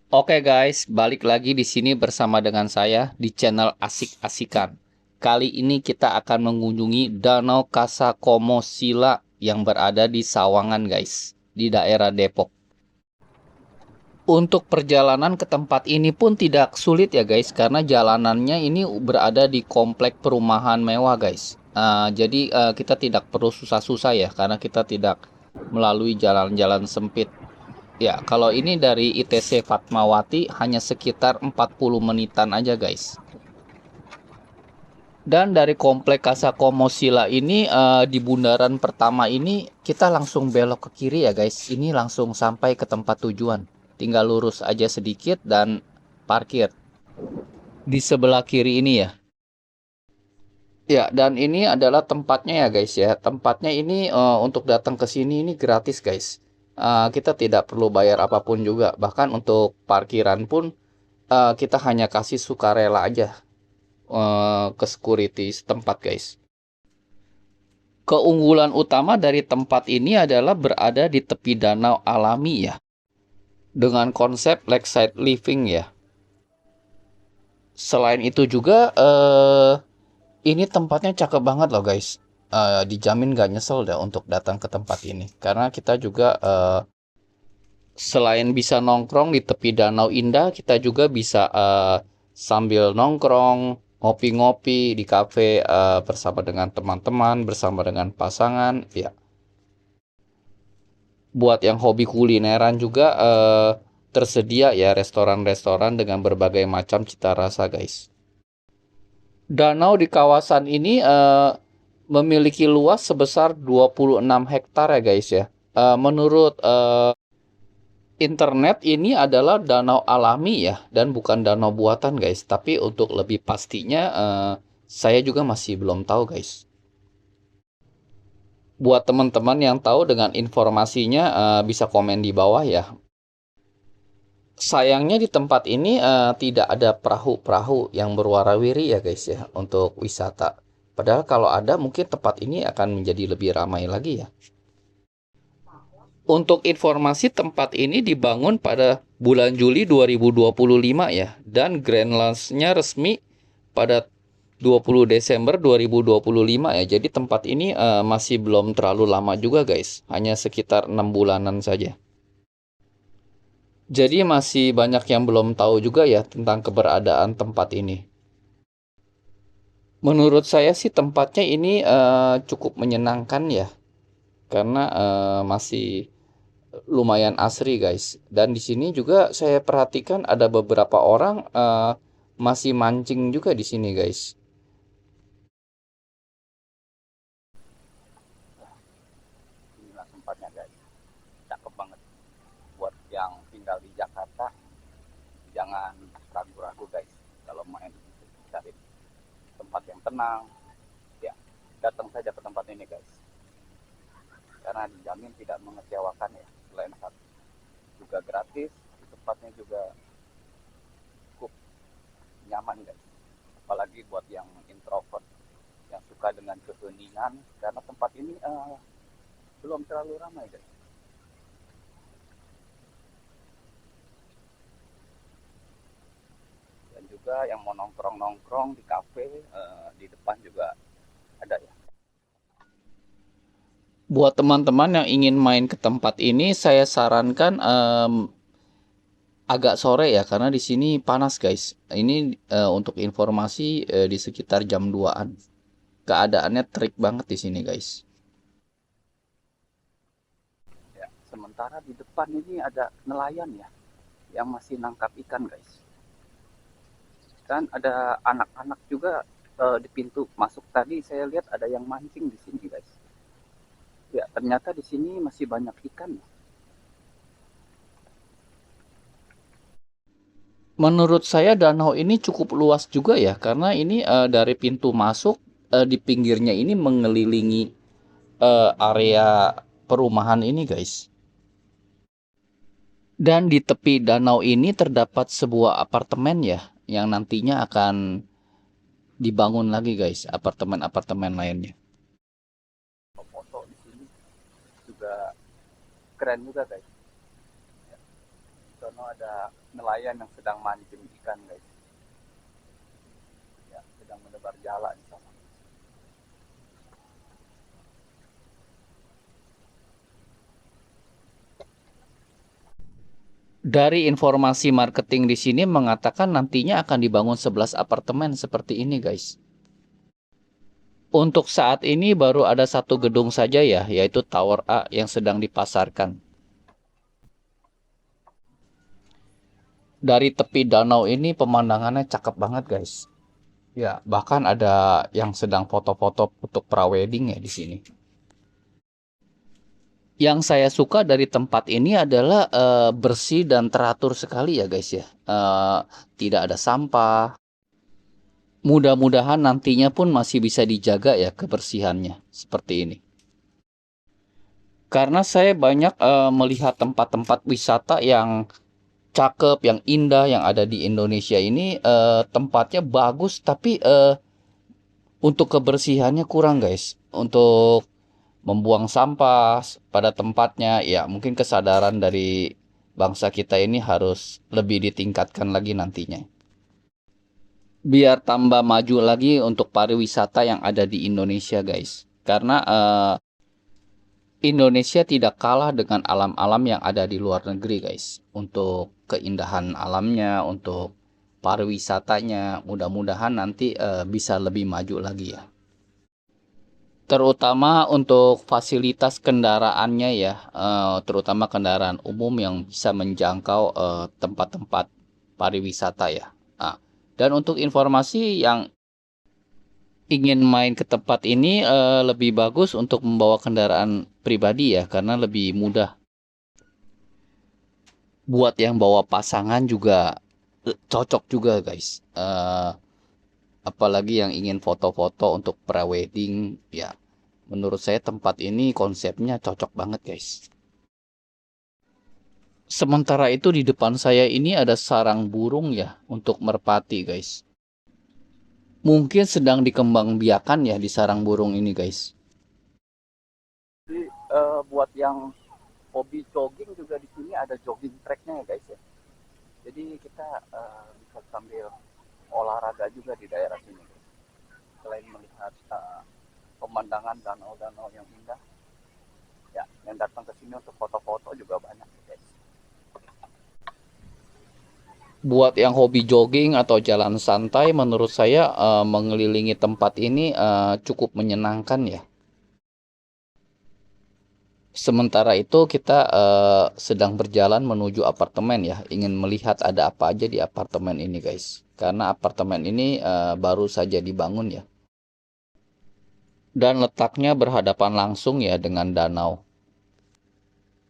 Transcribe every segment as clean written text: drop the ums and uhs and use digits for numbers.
Oke guys, balik lagi di sini bersama dengan saya di channel Asik-Asikan. Kali ini kita akan mengunjungi Danau Kasakomosila yang berada di Sawangan guys, di daerah Depok. Untuk perjalanan ke tempat ini pun tidak sulit ya guys, karena jalanannya ini berada di komplek perumahan mewah guys. Jadi kita tidak perlu susah-susah ya, karena kita tidak melalui jalan-jalan sempit. Ya, kalau ini dari ITC Fatmawati hanya sekitar 40 menitan aja, guys. Dan dari komplek Kasakomosila ini di bundaran pertama ini kita langsung belok ke kiri ya, guys. Ini langsung sampai ke tempat tujuan. Tinggal lurus aja sedikit dan parkir di sebelah kiri ini ya. Ya, dan ini adalah tempatnya ya, guys ya. Tempatnya ini untuk datang ke sini ini gratis, guys. Kita tidak perlu bayar apapun juga. Bahkan untuk parkiran pun kita hanya kasih sukarela aja ke security setempat guys. Keunggulan utama dari tempat ini adalah berada di tepi danau alami ya, dengan konsep lakeside living ya. Selain itu juga ini tempatnya cakep banget loh guys. Dijamin gak nyesel deh untuk datang ke tempat ini, karena kita juga selain bisa nongkrong di tepi danau indah, kita juga bisa sambil nongkrong, ngopi-ngopi di kafe bersama dengan teman-teman, bersama dengan pasangan. Ya, buat yang hobi kulineran juga tersedia ya restoran-restoran dengan berbagai macam cita rasa, guys. Danau di kawasan ini memiliki luas sebesar 26 hektar ya, guys ya. Menurut internet ini adalah danau alami ya, dan bukan danau buatan guys. Tapi untuk lebih pastinya saya juga masih belum tahu guys. Buat teman-teman yang tahu dengan informasinya bisa komen di bawah ya. Sayangnya di tempat ini tidak ada perahu-perahu yang berwarawiri ya guys ya untuk wisata. Padahal kalau ada mungkin tempat ini akan menjadi lebih ramai lagi ya. Untuk informasi, tempat ini dibangun pada bulan Juli 2025 ya, dan Grand Launch-nya resmi pada 20 Desember 2025 ya. Jadi tempat ini masih belum terlalu lama juga guys, hanya sekitar 6 bulanan saja. Jadi masih banyak yang belum tahu juga ya tentang keberadaan tempat ini. Menurut saya sih tempatnya ini cukup menyenangkan ya, karena masih lumayan asri guys. Dan di sini juga saya perhatikan ada beberapa orang masih mancing juga di sini guys. Inilah tempatnya guys, cakep banget. Buat yang tinggal di Jakarta, jangan ragu-ragu guys. Kalau main cari tempat yang tenang, ya datang saja ke tempat ini guys. Karena dijamin tidak mengecewakan ya. Selain satu juga gratis, tempatnya juga cukup nyaman guys. Apalagi buat yang introvert, yang suka dengan keheningan, karena tempat ini belum terlalu ramai guys. Dan juga yang mau nongkrong-nongkrong di kafe di depan juga ada ya. Buat teman-teman yang ingin main ke tempat ini, saya sarankan agak sore ya, karena di sini panas guys. Ini untuk informasi di sekitar jam 2-an. Keadaannya terik banget di sini guys. Ya, sementara di depan ini ada nelayan ya yang masih nangkap ikan guys. Dan ada anak-anak juga di pintu masuk tadi saya lihat ada yang mancing di sini guys. Ya, ternyata di sini masih banyak ikan. Menurut saya danau ini cukup luas juga ya, karena ini dari pintu masuk di pinggirnya ini mengelilingi area perumahan ini guys. Dan di tepi danau ini terdapat sebuah apartemen ya, yang nantinya akan dibangun lagi guys, apartemen-apartemen lainnya. Foto di sini juga keren juga guys. danau ada nelayan yang sedang mancing ikan guys. Ya, sedang menebar jala di sana. Dari informasi marketing di sini mengatakan nantinya akan dibangun 11 apartemen seperti ini, guys. Untuk saat ini baru ada satu gedung saja ya, yaitu Tower A yang sedang dipasarkan. Dari tepi danau ini pemandangannya cakep banget, guys. Ya, bahkan ada yang sedang foto-foto untuk prawedding ya di sini. Yang saya suka dari tempat ini adalah bersih dan teratur sekali ya guys ya. Tidak ada sampah. Mudah-mudahan nantinya pun masih bisa dijaga ya kebersihannya seperti ini. Karena saya banyak melihat tempat-tempat wisata yang cakep, yang indah yang ada di Indonesia ini, tempatnya bagus tapi untuk kebersihannya kurang guys. Untuk membuang sampah pada tempatnya, ya mungkin kesadaran dari bangsa kita ini harus lebih ditingkatkan lagi nantinya. Biar tambah maju lagi untuk pariwisata yang ada di Indonesia guys. Karena Indonesia tidak kalah dengan alam-alam yang ada di luar negeri guys. Untuk keindahan alamnya, untuk pariwisatanya, mudah-mudahan nanti bisa lebih maju lagi ya. Terutama untuk fasilitas kendaraannya ya, terutama kendaraan umum yang bisa menjangkau tempat-tempat pariwisata ya. Nah, dan untuk informasi yang ingin main ke tempat ini lebih bagus untuk membawa kendaraan pribadi ya, karena lebih mudah. Buat yang bawa pasangan juga cocok juga guys. Apalagi yang ingin foto-foto untuk prewedding ya. Menurut saya tempat ini konsepnya cocok banget guys. Sementara itu di depan saya ini ada sarang burung ya untuk merpati guys. Mungkin sedang dikembangbiakan ya di sarang burung ini guys. Jadi buat yang hobi jogging juga di sini ada jogging tracknya ya guys ya. Jadi kita bisa sambil olahraga juga di daerah sini. Selain melihat pemandangan danau-danau yang indah, ya yang datang ke sini untuk foto-foto juga banyak guys. Buat yang hobi jogging atau jalan santai, menurut saya mengelilingi tempat ini cukup menyenangkan ya. Sementara itu kita sedang berjalan menuju apartemen ya, ingin melihat ada apa aja di apartemen ini guys. Karena apartemen ini baru saja dibangun ya. Dan letaknya berhadapan langsung ya dengan danau.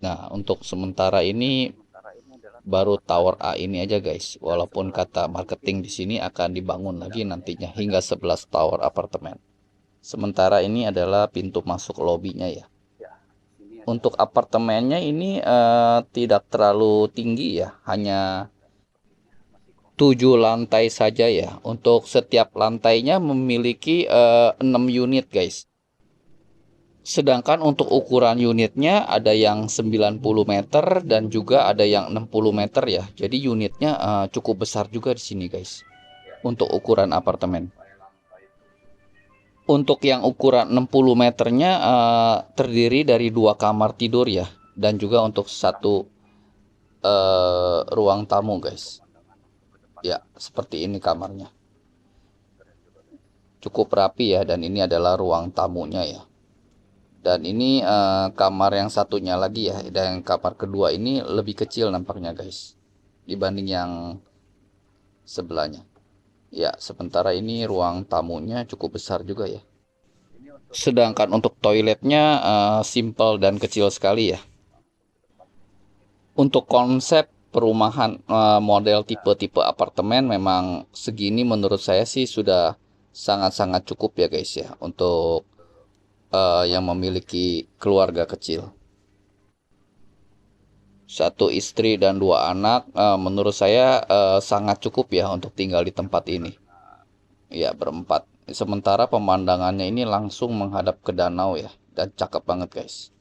Nah, untuk sementara ini baru Tower A ini aja guys. Walaupun kata marketing di sini akan dibangun lagi nantinya hingga 11 tower apartemen. Sementara ini adalah pintu masuk lobinya ya. Untuk apartemennya ini tidak terlalu tinggi ya, hanya 7 lantai saja ya. Untuk setiap lantainya memiliki 6 unit guys. Sedangkan untuk ukuran unitnya ada yang 90 meter dan juga ada yang 60 meter ya. Jadi unitnya cukup besar juga di sini guys. Untuk ukuran apartemen. Untuk yang ukuran 60 meternya terdiri dari 2 kamar tidur ya. Dan juga untuk satu ruang tamu guys. Ya, seperti ini kamarnya. Cukup rapi ya, dan ini adalah ruang tamunya ya. Dan ini kamar yang satunya lagi ya, dan kamar kedua ini lebih kecil nampaknya guys. Dibanding yang sebelahnya. Ya, sementara ini ruang tamunya cukup besar juga ya. Sedangkan untuk toiletnya simple dan kecil sekali ya. Untuk konsep perumahan model tipe-tipe apartemen memang segini menurut saya sih sudah sangat-sangat cukup ya guys ya untuk yang memiliki keluarga kecil. Satu istri dan 2 anak menurut saya sangat cukup ya untuk tinggal di tempat ini. Ya, berempat. Sementara pemandangannya ini langsung menghadap ke danau ya, dan cakep banget guys.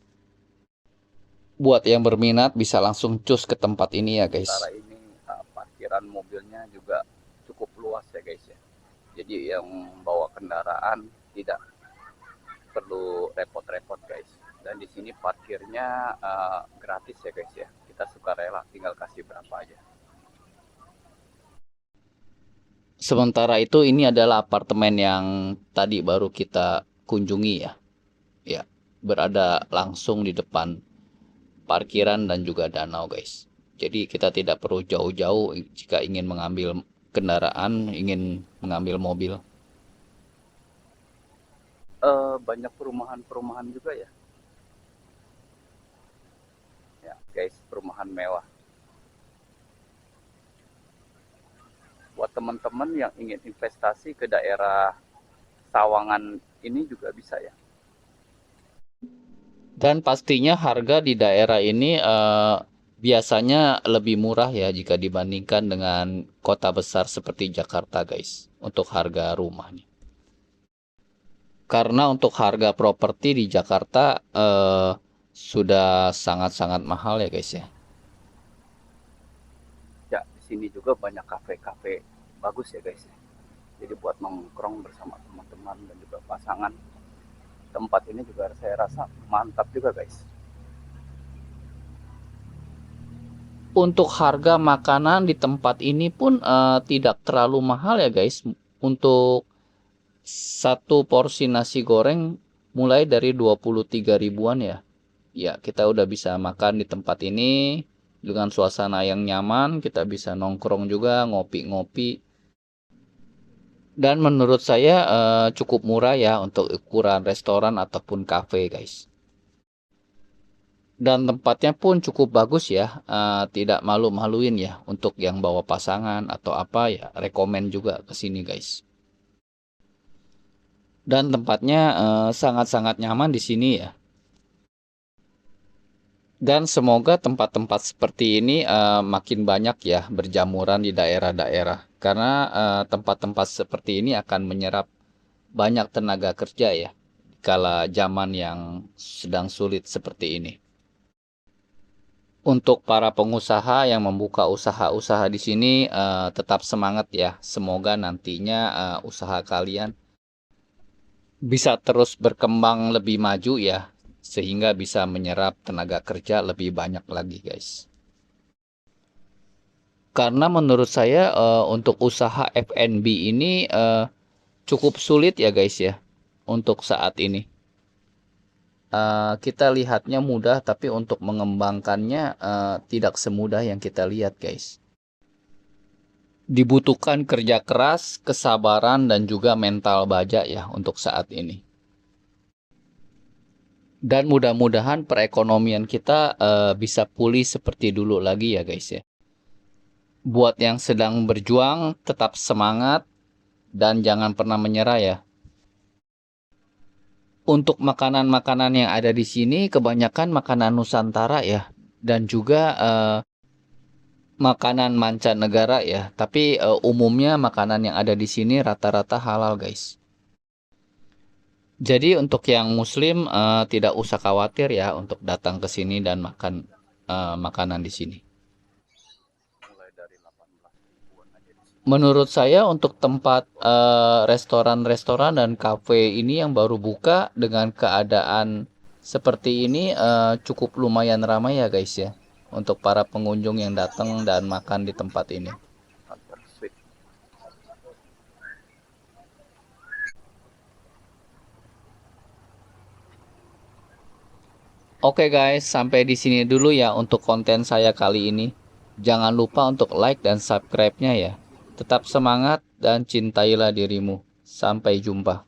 Buat yang berminat bisa langsung cus ke tempat ini ya guys. parkiran mobilnya juga cukup luas ya guys ya. Jadi yang bawa kendaraan tidak perlu repot-repot guys. Dan di sini parkirnya gratis ya guys ya. Kita suka rela, tinggal kasih berapa aja. Sementara itu ini adalah apartemen yang tadi baru kita kunjungi ya. Ya, berada langsung di depan parkiran dan juga danau guys. Jadi kita tidak perlu jauh-jauh jika ingin mengambil kendaraan, ingin mengambil mobil. Banyak perumahan-perumahan juga ya. Ya guys, perumahan mewah. Buat teman-teman yang ingin investasi ke daerah Sawangan ini juga bisa ya. Dan pastinya harga di daerah ini biasanya lebih murah ya jika dibandingkan dengan kota besar seperti Jakarta guys, untuk harga rumahnya. Karena untuk harga properti di Jakarta sudah sangat-sangat mahal ya guys ya. Ya, di sini juga banyak kafe-kafe bagus ya guys ya. Jadi buat nongkrong bersama teman-teman dan juga pasangan. Tempat ini juga saya rasa mantap juga guys. Untuk harga makanan di tempat ini pun tidak terlalu mahal ya guys. Untuk satu porsi nasi goreng mulai dari 23 ribuan ya. Ya, kita udah bisa makan di tempat ini dengan suasana yang nyaman. Kita bisa nongkrong juga, ngopi-ngopi. Dan menurut saya cukup murah ya untuk ukuran restoran ataupun kafe guys. Dan tempatnya pun cukup bagus ya, tidak malu-maluin ya untuk yang bawa pasangan atau apa ya, rekomen juga ke sini guys. Dan tempatnya sangat-sangat nyaman di sini ya. Dan semoga tempat-tempat seperti ini makin banyak ya berjamuran di daerah-daerah. Karena tempat-tempat seperti ini akan menyerap banyak tenaga kerja ya, kala zaman yang sedang sulit seperti ini. Untuk para pengusaha yang membuka usaha-usaha di sini tetap semangat ya. Semoga nantinya usaha kalian bisa terus berkembang lebih maju ya, sehingga bisa menyerap tenaga kerja lebih banyak lagi guys. Karena menurut saya untuk usaha F&B ini cukup sulit ya guys ya untuk saat ini. Kita lihatnya mudah, tapi untuk mengembangkannya tidak semudah yang kita lihat guys. Dibutuhkan kerja keras, kesabaran, dan juga mental baja ya untuk saat ini. Dan mudah-mudahan perekonomian kita bisa pulih seperti dulu lagi ya guys ya. Buat yang sedang berjuang, tetap semangat dan jangan pernah menyerah ya. Untuk makanan-makanan yang ada di sini kebanyakan makanan Nusantara ya, dan juga makanan mancanegara ya. Tapi umumnya makanan yang ada di sini rata-rata halal guys. Jadi untuk yang Muslim tidak usah khawatir ya untuk datang ke sini dan makan makanan di sini. Mulai dari 18 ribuan aja di sini. Menurut saya untuk tempat restoran-restoran dan kafe ini yang baru buka dengan keadaan seperti ini cukup lumayan ramai ya guys ya. Untuk para pengunjung yang datang dan makan di tempat ini. Culture Sweet. Oke guys, sampai di sini dulu ya untuk konten saya kali ini. Jangan lupa untuk like dan subscribe-nya ya. Tetap semangat dan cintailah dirimu. Sampai jumpa.